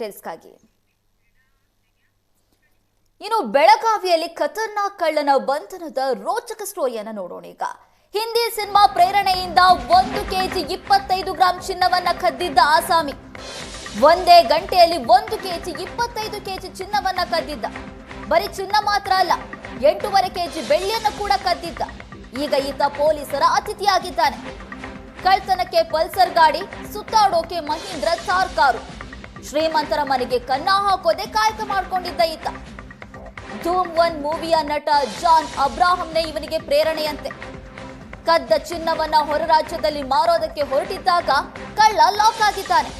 ಡೀಟೇಲ್ಸ್ಗಾಗಿ. ಇನ್ನು ಬೆಳಗಾವಿಯಲ್ಲಿ ಖತರ್ನಾಕ್ ಕಳ್ಳನ ಬಂಧನದ ರೋಚಕ ಸ್ಟೋರಿಯನ್ನು ನೋಡೋಣ ಈಗ. ಹಿಂದಿ ಸಿನಿಮಾ ಪ್ರೇರಣೆಯಿಂದ 1 ಕೆಜಿ 25 ಗ್ರಾಂ ಚಿನ್ನವನ್ನ ಕದ್ದಿದ್ದ ಆಸಾಮಿ ಒಂದೇ ಗಂಟೆಯಲ್ಲಿ 1 ಕೆಜಿ 25 ಕೆಜಿ ಚಿನ್ನವನ್ನ ಕದ್ದಿದ್ದ. ಬರೀ ಚಿನ್ನ ಮಾತ್ರ ಅಲ್ಲ, 8.5 ಕೆಜಿ ಬೆಳ್ಳಿಯನ್ನು ಕೂಡ ಕದ್ದಿದ್ದ. ಈಗ ಈತ ಪೊಲೀಸರ ಅತಿಥಿಯಾಗಿದ್ದಾನೆ. ಕಳ್ತನಕ್ಕೆ ಪಲ್ಸರ್ ಗಾಡಿ, ಸುತ್ತಾಡೋಕೆ ಮಹೀಂದ್ರ ಥಾರ್ ಕಾರು. ಶ್ರೀಮಂತರ ಮನೆಗೆ ಕನ್ನ ಹಾಕೋದೆ ಕಾಯಕ ಮಾಡ್ಕೊಂಡಿದ್ದ ಈತ. ಧೂಮ್ 1 ಮೂವಿಯ ನಟ ಜಾನ್ ಅಬ್ರಾಹಂನೇ ಇವನಿಗೆ ಪ್ರೇರಣೆಯಂತೆ. ಕದ್ದ ಚಿನ್ನವನ್ನ ಹೊರ ರಾಜ್ಯದಲ್ಲಿ ಮಾರೋದಕ್ಕೆ ಹೊರಟಿದ್ದಾಗ ಕಳ್ಳ ಲಾಕ್ ಆಗಿದ್ದಾನೆ.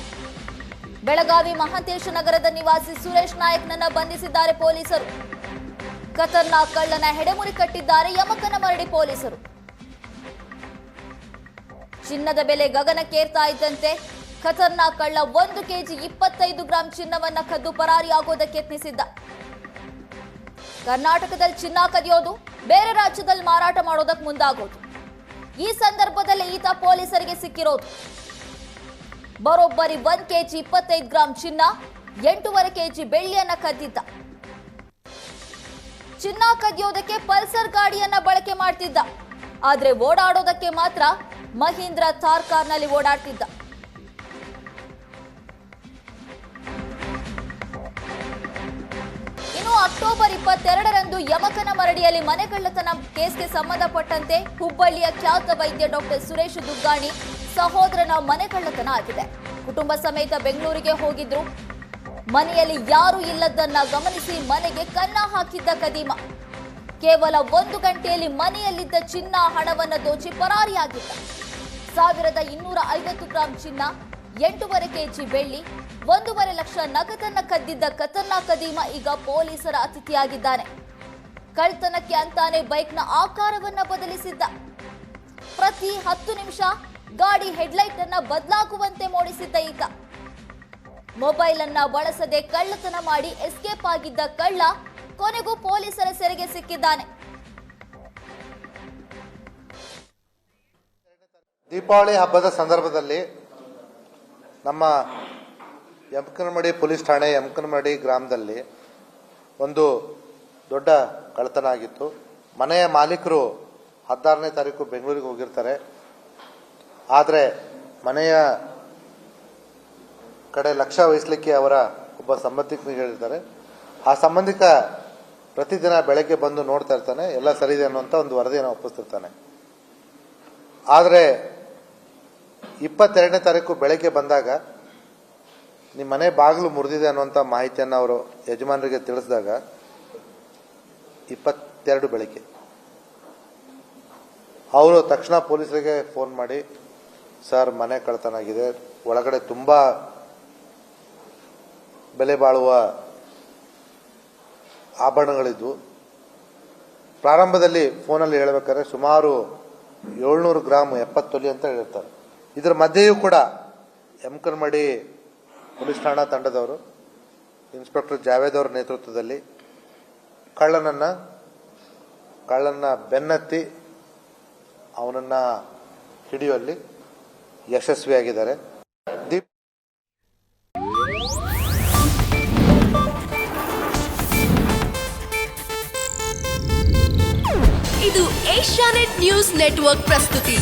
ಬೆಳಗಾವಿ ಮಹಾಂತೇಶ ನಗರದ ನಿವಾಸಿ ಸುರೇಶ್ ನಾಯಕ್ನನ್ನ ಬಂಧಿಸಿದ್ದಾರೆ ಪೊಲೀಸರು. ಖತರ್ನಾಕ್ ಕಳ್ಳನ ಹೆಡೆಮುರಿ ಕಟ್ಟಿದ್ದಾರೆ ಯಮಕನಮರಡಿ ಪೊಲೀಸರು. ಚಿನ್ನದ ಬೆಲೆ ಗಗನಕ್ಕೇರ್ತಾ ಇದ್ದಂತೆ ಖತರ್ನಾಕ್ ಕಳ್ಳ 1 ಕೆಜಿ 25 ಗ್ರಾಂ ಚಿನ್ನವನ್ನ ಕದ್ದು ಪರಾರಿಯಾಗೋದಕ್ಕೆ ಯತ್ನಿಸಿದ್ದ. ಕರ್ನಾಟಕದಲ್ಲಿ ಚಿನ್ನ ಕದಿಯೋದು, ಬೇರೆ ರಾಜ್ಯದಲ್ಲಿ ಮಾರಾಟ ಮಾಡೋದಕ್ಕೆ ಮುಂದಾಗೋದು. ಈ ಸಂದರ್ಭದಲ್ಲಿ ಈತ ಪೊಲೀಸರಿಗೆ ಸಿಕ್ಕಿರೋದು. ಬರೋಬ್ಬರಿ 1 ಕೆಜಿ 25 ಗ್ರಾಂ ಚಿನ್ನ, 8.5 ಕೆಜಿ ಬೆಳ್ಳಿಯನ್ನ ಕದ್ದಿದ್ದ. ಚಿನ್ನ ಕದಿಯೋದಕ್ಕೆ ಪಲ್ಸರ್ ಗಾಡಿಯನ್ನ ಬಳಕೆ ಮಾಡ್ತಿದ್ದ. ಆದ್ರೆ ಓಡಾಡೋದಕ್ಕೆ ಮಾತ್ರ ಮಹೀಂದ್ರ ಥಾರ್ ಕಾರ್ನಲ್ಲಿ ಓಡಾಡ್ತಿದ್ದ. ಇನ್ನು ಅಕ್ಟೋಬರ್ 22ರಂದು ಯಮಕನಮರಡಿಯಲ್ಲಿ ಮನೆಗಳ್ಳತನ ಕೇಸ್ಗೆ ಸಂಬಂಧಪಟ್ಟಂತೆ ಹುಬ್ಬಳ್ಳಿಯ ಖ್ಯಾತ ವೈದ್ಯ ಡಾಕ್ಟರ್ ಸುರೇಶ್ ದುಗ್ಗಾಣಿ ಸಹೋದರನ ಮನೆಗಳ್ಳತನ ಆಗಿದೆ. ಕುಟುಂಬ ಸಮೇತ ಬೆಂಗಳೂರಿಗೆ ಹೋಗಿದ್ರು. ಮನೆಯಲ್ಲಿ ಯಾರೂ ಇಲ್ಲದನ್ನ ಗಮನಿಸಿ ಮನೆಗೆ ಕನ್ನ ಹಾಕಿದ್ದ ಕದೀಮ. ಕೇವಲ 1 ಗಂಟೆಯಲ್ಲಿ ಮನೆಯಲ್ಲಿದ್ದ ಚಿನ್ನ, ಹಣವನ್ನು ದೋಚಿ ಪರಾರಿಯಾಗಿದ್ದ. 1250 ಗ್ರಾಂ ಚಿನ್ನ, 8.5 ಕೆಜಿ ಬೆಳ್ಳಿ, 1.5 ಲಕ್ಷ ನಗದನ್ನ ಕದ್ದಿದ್ದ ಖತರ್ನಾಕ್ ಕದೀಮ ಈಗ ಪೊಲೀಸರ ಅತಿಥಿಯಾಗಿದ್ದಾನೆ. ಕಳ್ತನಕ್ಕೆ ಅಂತಾನೆ ಬೈಕ್ನ ಆಕಾರವನ್ನ ಬದಲಿಸಿದ್ದ. ಪ್ರತಿ 10 ನಿಮಿಷ ಗಾಡಿ ಹೆಡ್ಲೈಟ್ ಅನ್ನ ಬದಲಾಗುವಂತೆ ಮೂಡಿಸಿದ್ದ ಈತ. ಮೊಬೈಲ್ ಅನ್ನ ಬಳಸದೆ ಕಳ್ಳತನ ಮಾಡಿ ಎಸ್ಕೇಪ್ ಆಗಿದ್ದ ಕಳ್ಳ ಕೊನೆಗೂ ಪೊಲೀಸರ ಸೆರೆಗೆ ಸಿಕ್ಕಿದ್ದಾನೆ. ದೀಪಾವಳಿ ಹಬ್ಬದ ಸಂದರ್ಭದಲ್ಲಿ ನಮ್ಮ ಯಮಕನಮರಡಿ ಪೊಲೀಸ್ ಠಾಣೆ ಯಮಕನಮರಡಿ ಗ್ರಾಮದಲ್ಲಿ ಒಂದು ದೊಡ್ಡ ಕಳ್ಳತನ ಆಗಿತ್ತು. ಮನೆಯ ಮಾಲೀಕರು 16ನೇ ತಾರೀಕು ಬೆಂಗಳೂರಿಗೆ ಹೋಗಿರ್ತಾರೆ. ಆದರೆ ಮನೆಯ ಕಡೆ ಲಕ್ಷ್ಯ ವಹಿಸಲಿಕ್ಕೆ ಅವರ ಒಬ್ಬ ಸಂಬಂಧಿಕನಿಗೆ ಹೇಳಿರ್ತಾರೆ. ಆ ಸಂಬಂಧಿಕ ಪ್ರತಿದಿನ ಬೆಳಗ್ಗೆ ಬಂದು ನೋಡ್ತಾ ಇರ್ತಾನೆ, ಎಲ್ಲ ಸರಿ ಇದೆ ಅನ್ನುವಂಥ ಒಂದು ವರದಿಯನ್ನು ಒಪ್ಪಿಸ್ತಿರ್ತಾನೆ. ಆದರೆ 22ನೇ ತಾರೀಕು ಬೆಳಗ್ಗೆ ಬಂದಾಗ ನಿಮ್ಮ ಮನೆ ಬಾಗಿಲು ಮುರಿದಿದೆ ಅನ್ನುವಂಥ ಮಾಹಿತಿಯನ್ನು ಅವರು ಯಜಮಾನರಿಗೆ ತಿಳಿಸಿದಾಗ 22 ಬೆಳಗ್ಗೆ ಅವರು ತಕ್ಷಣ ಪೊಲೀಸರಿಗೆ ಫೋನ್ ಮಾಡಿ, ಸರ್ ಮನೆ ಕಳ್ಳತನ ಆಗಿದೆ, ಒಳಗಡೆ ತುಂಬಾ ಬೆಲೆ ಬಾಳುವ ಆಭರಣಗಳಿದ್ವು. ಪ್ರಾರಂಭದಲ್ಲಿ ಫೋನಲ್ಲಿ ಹೇಳಬೇಕಾದ್ರೆ ಸುಮಾರು 700 ಗ್ರಾಂ 70 ತೊಲೆ ಅಂತ ಹೇಳಿರ್ತಾರೆ. ಇದರ ಮಧ್ಯೆಯೂ ಕೂಡ ಯಮಕನಮರಡಿ ಪೊಲೀಸ್ ಠಾಣಾ ತಂಡದವರು ಇನ್ಸ್ಪೆಕ್ಟರ್ ಜಾವೇದ್ ಅವರ ನೇತೃತ್ವದಲ್ಲಿ ಕಳ್ಳನ್ನ ಬೆನ್ನತ್ತಿ ಅವನನ್ನ ಹಿಡಿಯುವಲ್ಲಿ ಯಶಸ್ವಿಯಾಗಿದ್ದಾರೆ. ಇದು ಏಷ್ಯಾನೆಟ್ ನ್ಯೂಸ್ ನೆಟ್ವರ್ಕ್ ಪ್ರಸ್ತುತಿ.